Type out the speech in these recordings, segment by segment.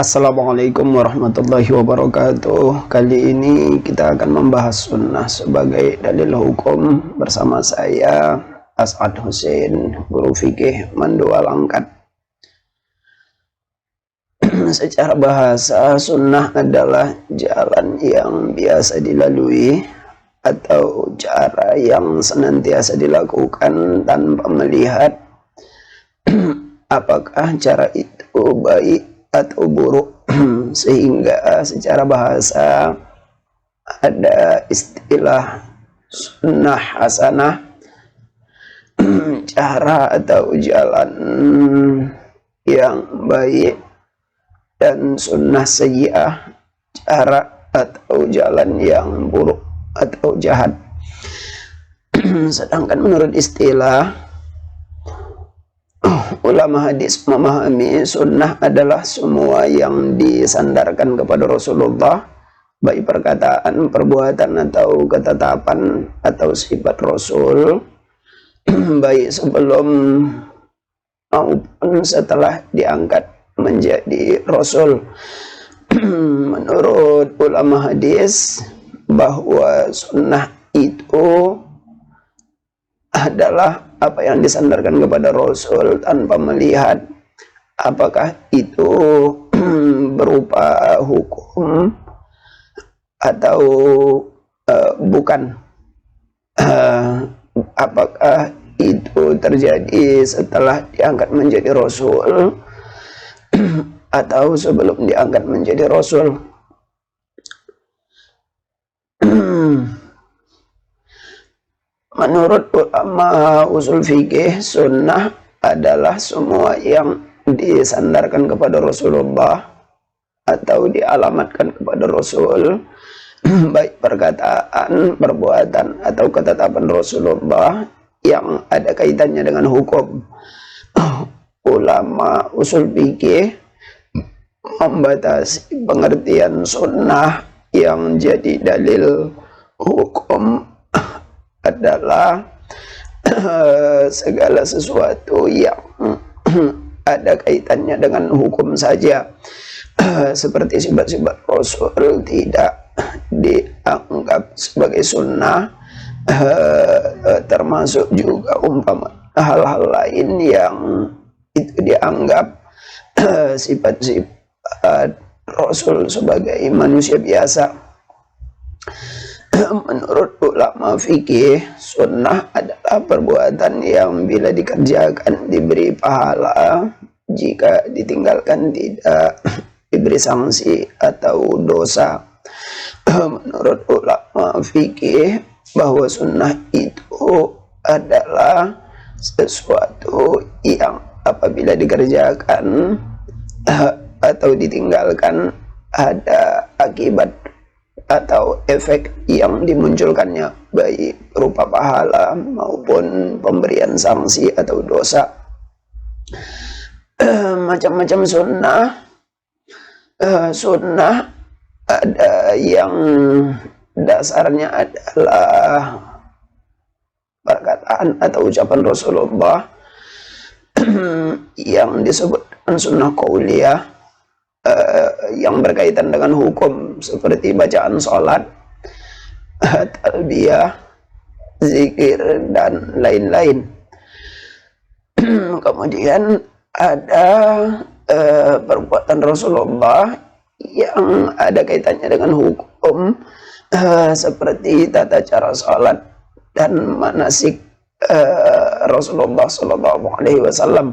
Assalamualaikum warahmatullahi wabarakatuh. Kali ini kita akan membahas sunnah sebagai dalil hukum bersama saya As'ad Hussein, guru fikih Mandua Langkat. Secara bahasa, sunnah adalah jalan yang biasa dilalui atau cara yang senantiasa dilakukan tanpa melihat apakah cara itu baik atau buruk. Sehingga secara bahasa ada istilah sunnah hasanah, cara atau jalan yang baik, dan sunnah sayyi'ah, cara atau jalan yang buruk atau jahat. Sedangkan menurut istilah ulama hadis memahami sunnah adalah semua yang disandarkan kepada Rasulullah, baik perkataan, perbuatan, atau ketetapan atau sifat Rasul, baik sebelum maupun setelah diangkat menjadi Rasul. Menurut ulama hadis bahwa sunnah itu adalah apa yang disandarkan kepada Rasul tanpa melihat apakah itu berupa hukum atau bukan. Apakah itu terjadi setelah diangkat menjadi Rasul atau sebelum diangkat menjadi Rasul. Menurut ulama usul fikih, sunnah adalah semua yang disandarkan kepada Rasulullah atau dialamatkan kepada Rasul, baik perkataan, perbuatan, atau ketetapan Rasulullah yang ada kaitannya dengan hukum. Ulama usul fikih membatasi pengertian sunnah yang jadi dalil hukum adalah segala sesuatu yang ada kaitannya dengan hukum saja, seperti sifat-sifat Rasul tidak dianggap sebagai sunnah, termasuk juga umpama hal-hal lain yang itu dianggap sifat-sifat Rasul sebagai manusia biasa. Menurut ulama fikih, sunnah adalah perbuatan yang bila dikerjakan diberi pahala, jika ditinggalkan tidak diberi sanksi atau dosa. Menurut ulama fikih, bahwa sunnah itu adalah sesuatu yang apabila dikerjakan atau ditinggalkan ada akibat atau efek yang dimunculkannya, baik berupa pahala maupun pemberian sanksi atau dosa. Macam-macam sunnah ada yang dasarnya adalah perkataan atau ucapan Rasulullah yang disebut sunnah qauliyah, yang berkaitan dengan hukum seperti bacaan sholat, talbiyah, zikir, dan lain-lain. Kemudian ada perbuatan Rasulullah yang ada kaitannya dengan hukum, seperti tata cara sholat dan manasik Rasulullah SAW.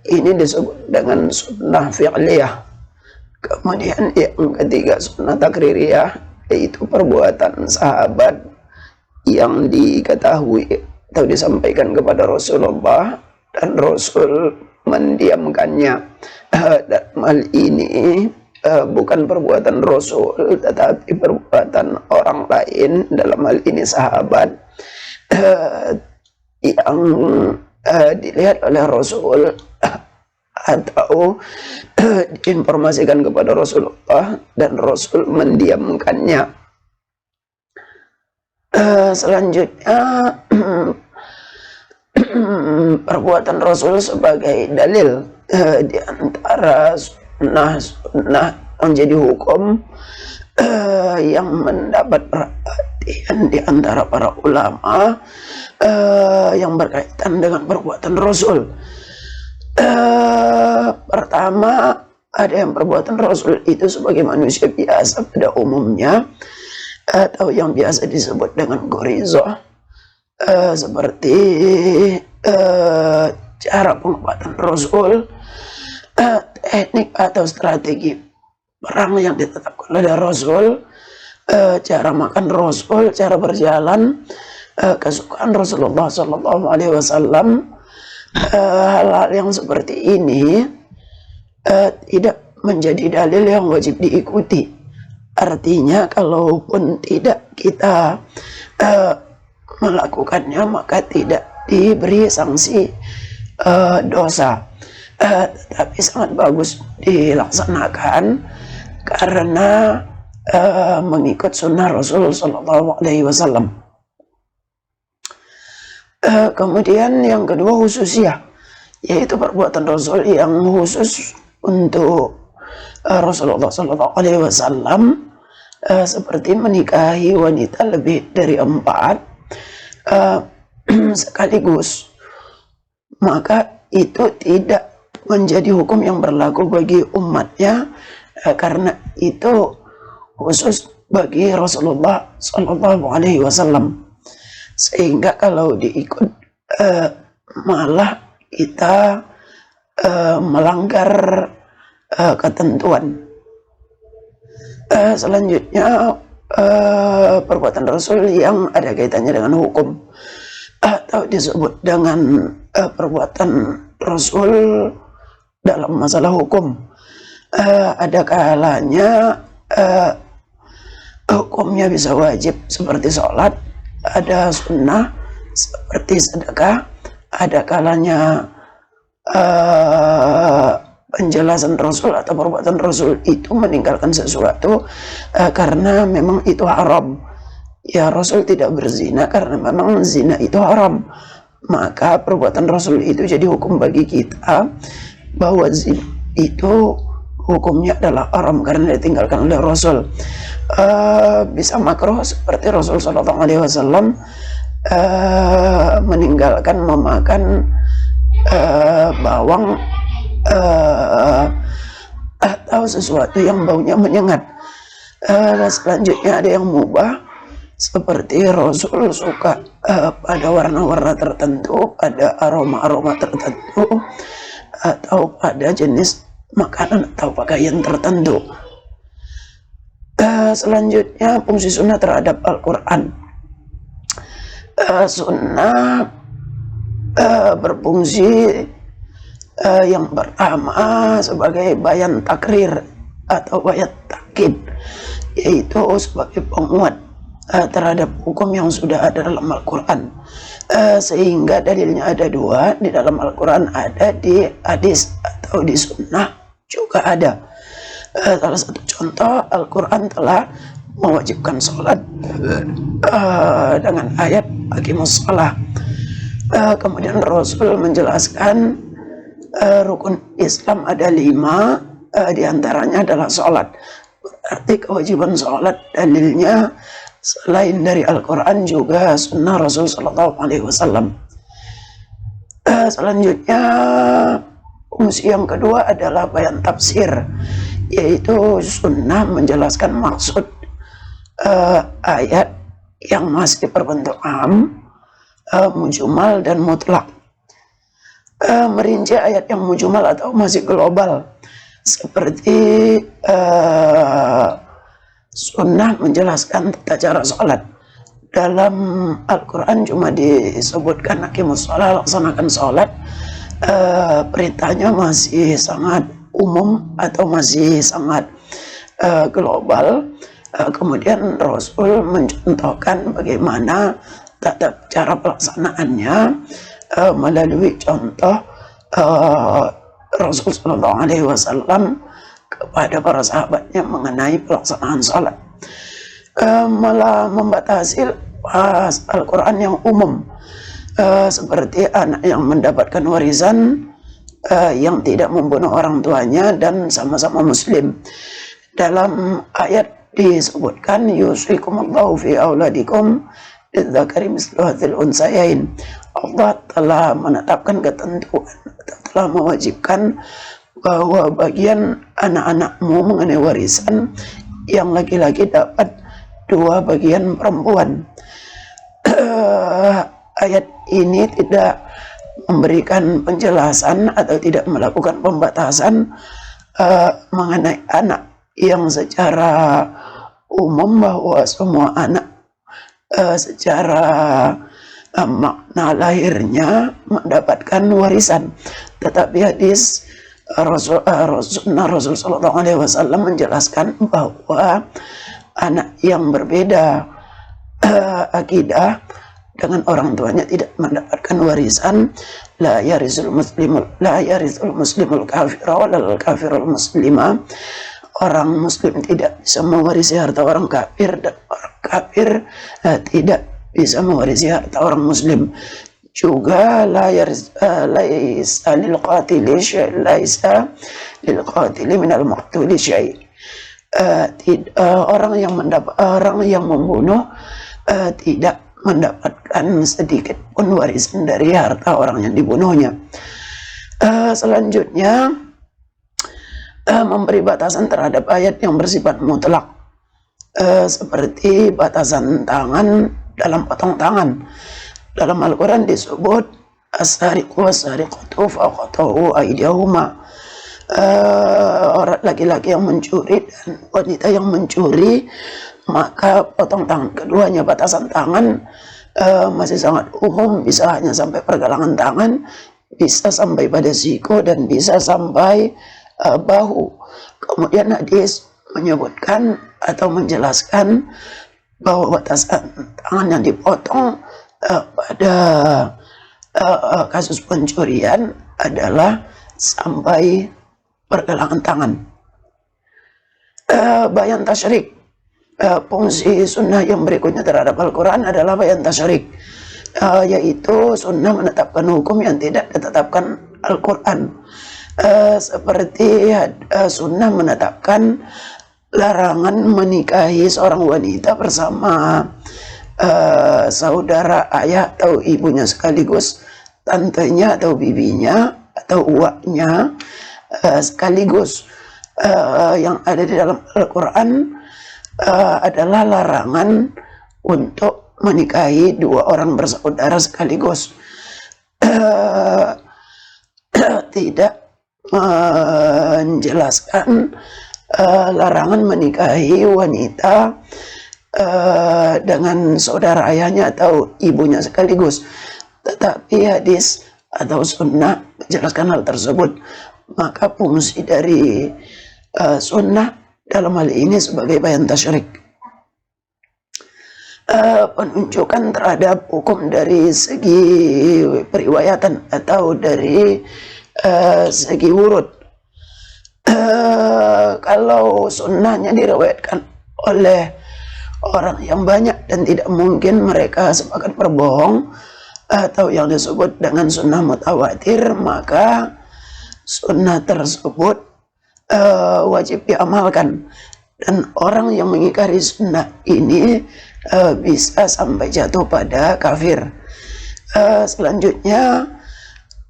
Ini disebut dengan sunnah fi'liyah. Kemudian yang ketiga, sunnah takririyah, yaitu perbuatan sahabat yang diketahui atau disampaikan kepada Rasulullah dan Rasul mendiamkannya. Dan hal ini bukan perbuatan Rasul tetapi perbuatan orang lain, dalam hal ini sahabat, yang dilihat oleh Rasul atau diinformasikan kepada Rasulullah dan Rasul mendiamkannya. Selanjutnya perbuatan Rasul sebagai dalil di antara sunnah yang jadi hukum yang mendapat perhatian di antara para ulama yang berkaitan dengan perbuatan Rasul. Pertama, ada yang perbuatan Rasul itu sebagai manusia biasa pada umumnya, atau yang biasa disebut dengan gorizoh, seperti cara pengobatan Rasul, teknik atau strategi perang yang ditetapkan oleh Rasul, cara makan Rasul, cara berjalan, kesukaan Rasulullah Sallallahu Alaihi Wasallam. Hal-hal yang seperti ini tidak menjadi dalil yang wajib diikuti. Artinya, kalaupun tidak kita melakukannya, maka tidak diberi sanksi dosa, tetapi sangat bagus dilaksanakan karena mengikut sunnah Rasul Sallallahu Alaihi Wasallam. Kemudian yang kedua, khususiyah, yaitu perbuatan Rasul yang khusus untuk Rasulullah Sallallahu Alaihi Wasallam, seperti menikahi wanita lebih dari 4 sekaligus. Maka itu tidak menjadi hukum yang berlaku bagi umatnya, karena itu khusus bagi Rasulullah Sallallahu Alaihi Wasallam. Sehingga kalau diikut malah kita melanggar ketentuan. Selanjutnya, perbuatan Rasul yang ada kaitannya dengan hukum atau disebut dengan perbuatan Rasul dalam masalah hukum. Ada kalanya hukumnya bisa wajib seperti sholat, ada sunnah seperti sedekah, ada kalanya penjelasan Rasul atau perbuatan Rasul itu meninggalkan sesuatu karena memang itu haram. Ya, Rasul tidak berzina karena memang zina itu haram. Maka perbuatan Rasul itu jadi hukum bagi kita bahwa zina itu hukumnya adalah haram karena ditinggalkan oleh Rasul. Bisa makruh seperti Rasul Sallallahu Alaihi Wasallam meninggalkan memakan bawang atau sesuatu yang baunya menyengat. Selanjutnya ada yang mubah, seperti Rasul suka pada warna-warna tertentu, pada aroma-aroma tertentu, atau pada jenis makanan atau pakaian tertentu. Selanjutnya, fungsi sunnah terhadap Al-Quran. Sunnah berfungsi yang pertama sebagai bayan takrir atau bayan takkid, yaitu sebagai penguat terhadap hukum yang sudah ada dalam Al-Quran. Sehingga dalilnya ada 2, di dalam Al-Quran ada, di hadis atau di sunnah juga ada. Salah satu contoh, Al-Quran telah mewajibkan sholat dengan ayat aqimus shalah. Kemudian Rasul menjelaskan rukun Islam ada 5, diantaranya adalah sholat. Berarti kewajiban sholat dalilnya selain dari Al-Quran juga sunnah Rasul Sallallahu Alaihi Wasallam. Selanjutnya, fungsi yang kedua adalah bayan tafsir, yaitu sunnah menjelaskan maksud ayat yang masih berbentuk am, mujmal dan mutlak. Merinci ayat yang mujmal atau masih global, seperti sunnah menjelaskan tata cara sholat. Dalam Al-Quran cuma disebutkan aqimus sholat, laksanakan sholat. Perintahnya masih sangat umum atau masih sangat global. Kemudian Rasul mencontohkan bagaimana tata cara pelaksanaannya melalui contoh Rasul Sallallahu Alaihi Wasallam kepada para sahabatnya mengenai pelaksanaan sholat. Malah membatasi Al-Quran yang umum, seperti anak yang mendapatkan warisan yang tidak membunuh orang tuanya dan sama-sama muslim. Dalam ayat disebutkan yusikumullahu fi auladikum lidzakari mislu hadzal unsayain. Allah telah menetapkan ketentuan atau telah mewajibkan bahwa bagian anak-anakmu mengenai warisan yang laki-laki dapat 2 bagian perempuan. Ayat ini tidak memberikan penjelasan atau tidak melakukan pembatasan mengenai anak yang secara umum, bahwa semua anak secara makna lahirnya mendapatkan warisan. Tetapi hadis Rasul Sallallahu Alaihi Wasallam menjelaskan bahwa anak yang berbeda akidah dengan orang tuanya tidak mendapatkan warisan. La yarisul muslimul kafira walal kafirul muslima. Orang muslim tidak bisa mewarisi harta orang kafir, dan orang kafir tidak bisa mewarisi harta orang muslim. Juga laisa lil qatili syai', laisa lil qatili minal maqtuli syai'. Orang yang membunuh tidak mendapatkan sedikit pun warisan dari harta orang yang dibunuhnya. Selanjutnya memberi batasan terhadap ayat yang bersifat mutlak, seperti batasan tangan dalam potong tangan. Dalam Al-Quran disebut as-sariqu was-sariqatu faqatu aydiyahuma. Orang laki-laki yang mencuri dan wanita yang mencuri, maka potong tangan keduanya. Batasan tangan masih sangat umum, bisa hanya sampai pergelangan tangan, bisa sampai pada siku, dan bisa sampai bahu. Kemudian hadis menyebutkan atau menjelaskan bahwa batasan tangan yang dipotong pada kasus pencurian adalah sampai pergelangan tangan. Bayan tasyrik, fungsi sunnah yang berikutnya terhadap Al-Quran adalah bayan tasyrik, yaitu sunnah menetapkan hukum yang tidak ditetapkan Al-Quran. Seperti sunnah menetapkan larangan menikahi seorang wanita bersama saudara ayah atau ibunya sekaligus, tantenya atau bibinya atau uaknya sekaligus. Yang ada di dalam Al-Quran adalah larangan untuk menikahi 2 orang bersaudara sekaligus. Tidak menjelaskan larangan menikahi wanita dengan saudara ayahnya atau ibunya sekaligus. Tetapi hadis atau sunnah menjelaskan hal tersebut. Maka fungsi dari sunnah dalam hal ini sebagai bayan tasyrik, penunjukan terhadap hukum dari segi periwayatan atau dari segi urut. Kalau sunnahnya diriwayatkan oleh orang yang banyak dan tidak mungkin mereka sepakat berbohong, atau yang disebut dengan sunnah mutawatir, maka sunnah tersebut wajib diamalkan. Dan orang yang mengingkari sunnah ini bisa sampai jatuh pada kafir. Selanjutnya,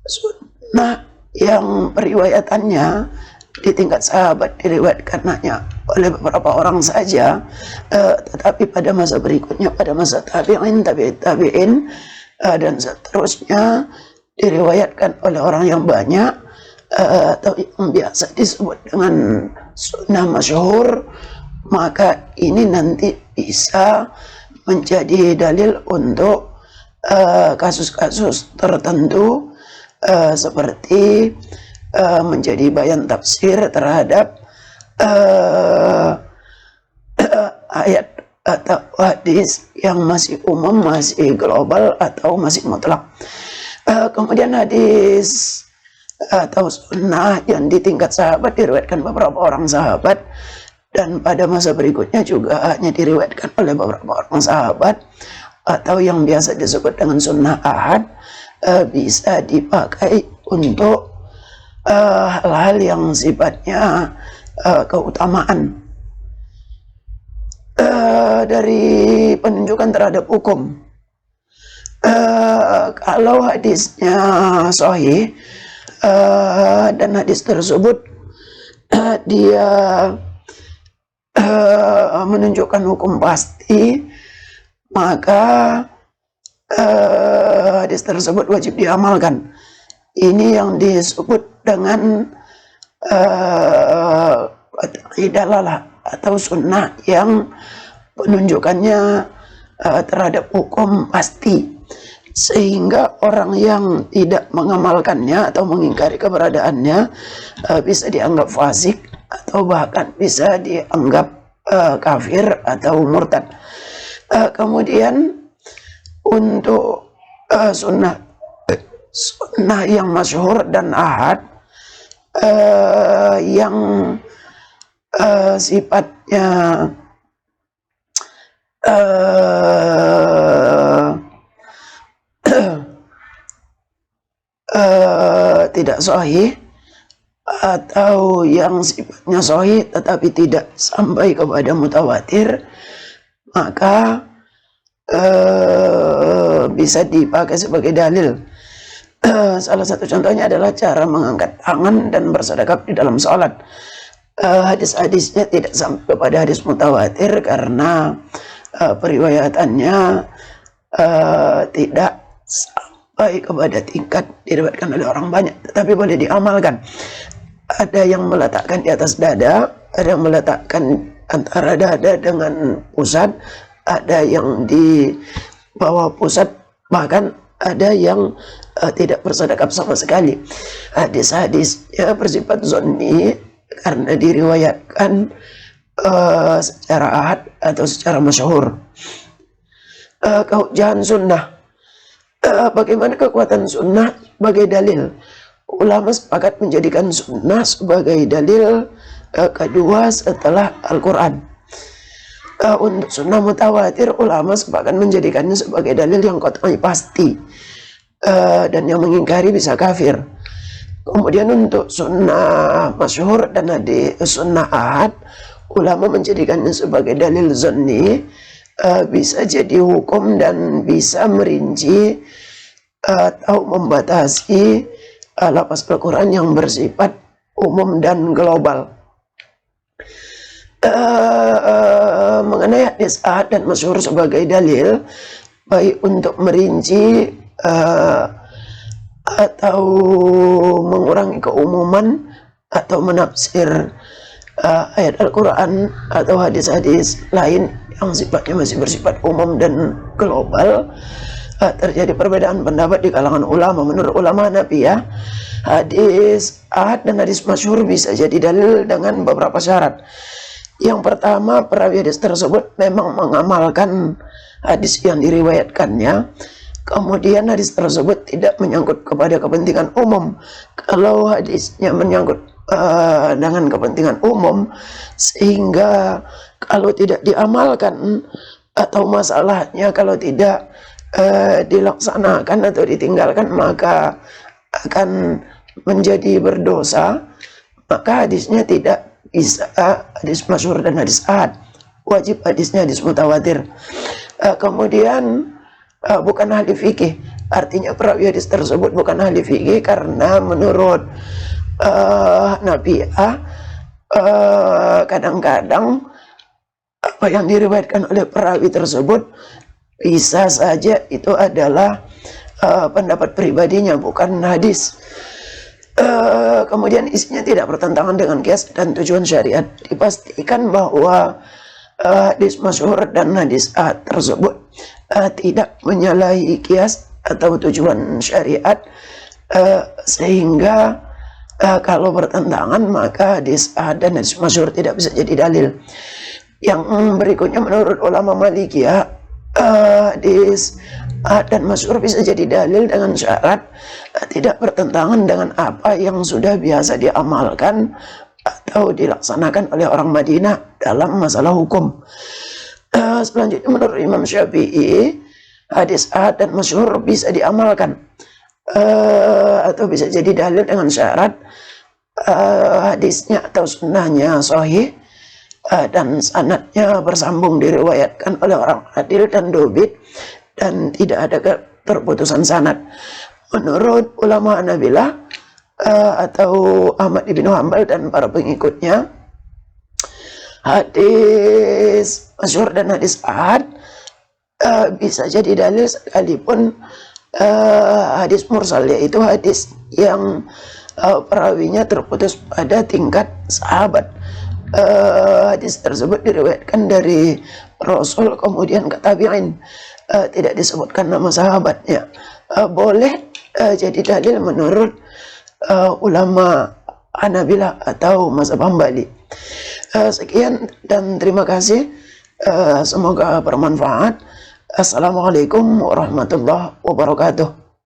sunnah yang periwayatannya di tingkat sahabat diriwayatkan hanya oleh beberapa orang saja, tetapi pada masa berikutnya, pada masa tabi'in, tabi'in dan seterusnya diriwayatkan oleh orang yang banyak, atau yang biasa disebut dengan sunnah masyhur. Maka ini nanti bisa menjadi dalil untuk kasus-kasus tertentu, seperti menjadi bayan tafsir terhadap ayat atau hadis yang masih umum, masih global, atau masih mutlak. Kemudian hadis atau sunnah yang di tingkat sahabat diriwayatkan beberapa orang sahabat, dan pada masa berikutnya juga hanya diriwayatkan oleh beberapa orang sahabat, atau yang biasa disebut dengan sunnah ahad, bisa dipakai untuk hal-hal yang sifatnya keutamaan dari penunjukan terhadap hukum. Kalau hadisnya sahih dan hadis tersebut dia menunjukkan hukum pasti, maka hadis tersebut wajib diamalkan. Ini yang disebut dengan dalalah atau sunnah yang penunjukannya terhadap hukum pasti, sehingga orang yang tidak mengamalkannya atau mengingkari keberadaannya bisa dianggap fasik atau bahkan bisa dianggap kafir atau murtad. Kemudian untuk sunnah yang masyhur dan ahad yang sifatnya tidak sahih atau yang sifatnya sahih tetapi tidak sampai kepada mutawatir, maka bisa dipakai sebagai dalil. Salah satu contohnya adalah cara mengangkat tangan dan bersedekap di dalam sholat. Hadis-hadisnya tidak sampai kepada hadis mutawatir karena periwayatannya tidak sampai kepada tingkat diriwayatkan oleh orang banyak, tetapi boleh diamalkan. Ada yang meletakkan di atas dada, ada yang meletakkan antara dada dengan pusat, ada yang di bawah pusat, bahkan ada yang tidak bersedekap sama sekali. Hadis-hadisnya bersifat zonni karena diriwayatkan secara ahad atau secara masyhur. Kehujahan sunnah, bagaimana kekuatan sunnah sebagai dalil? Ulama sepakat menjadikan sunnah sebagai dalil kedua setelah Al-Quran. Untuk sunnah mutawatir, ulama sepakat menjadikannya sebagai dalil yang qat'i pasti, dan yang mengingkari bisa kafir. Kemudian untuk sunnah masyhur dan sunnah ahad, ulama menjadikannya sebagai dalil zanni, bisa jadi hukum dan bisa merinci atau membatasi lafaz Al-Quran yang bersifat umum dan global. Mengenai hadis ahad dan masyhur sebagai dalil, baik untuk merinci atau mengurangi keumuman atau menafsir ayat Al-Quran atau hadis-hadis lain yang sifatnya masih bersifat umum dan global, terjadi perbedaan pendapat di kalangan ulama. Menurut ulama Hanafiyyah, hadis ahad dan hadis masyhur bisa jadi dalil dengan beberapa syarat. Yang pertama, perawi hadis tersebut memang mengamalkan hadis yang diriwayatkannya. Kemudian hadis tersebut tidak menyangkut kepada kepentingan umum. Kalau hadisnya menyangkut dengan kepentingan umum, sehingga kalau tidak diamalkan atau masalahnya kalau tidak dilaksanakan atau ditinggalkan maka akan menjadi berdosa, maka hadisnya tidak bisa hadis masyhur dan hadis ahad. Wajib hadisnya hadis mutawatir. Kemudian bukan ahli fikih, artinya perawi hadis tersebut bukan ahli fikih karena menurut Hanafiyyah kadang-kadang apa yang diriwayatkan oleh perawi tersebut bisa saja itu adalah pendapat pribadinya, bukan hadis. Kemudian isinya tidak bertentangan dengan qiyas dan tujuan syariat. Dipastikan bahwa hadis masyhur dan hadis ahad tersebut tidak menyalahi qiyas atau tujuan syariat, sehingga kalau bertentangan maka hadis ahad dan hadis masyhur tidak bisa jadi dalil. Yang berikutnya, menurut ulama Malikiyah, hadis ahad dan masyhur bisa jadi dalil dengan syarat tidak bertentangan dengan apa yang sudah biasa diamalkan atau dilaksanakan oleh orang Madinah dalam masalah hukum. Selanjutnya, menurut Imam Syafi'i, hadis ahad dan masyhur bisa diamalkan atau bisa jadi dalil dengan syarat hadisnya atau sunnahnya sahih, dan sanadnya bersambung, diriwayatkan oleh orang adil dan dobit, dan tidak ada keterputusan sanad. Menurut ulama Hanabilah atau Ahmad ibn Hanbal dan para pengikutnya, hadis masyhur dan hadis ahad bisa jadi dalil sekalipun hadis mursal, yaitu hadis yang perawinya terputus pada tingkat sahabat. Hadis tersebut diriwayatkan dari Rasul kemudian ke tabi'in, tidak disebutkan nama sahabatnya. Boleh jadi dalil menurut ulama Hanabilah atau mazhab Hambali. Sekian dan terima kasih. Semoga bermanfaat. Assalamualaikum warahmatullahi wabarakatuh.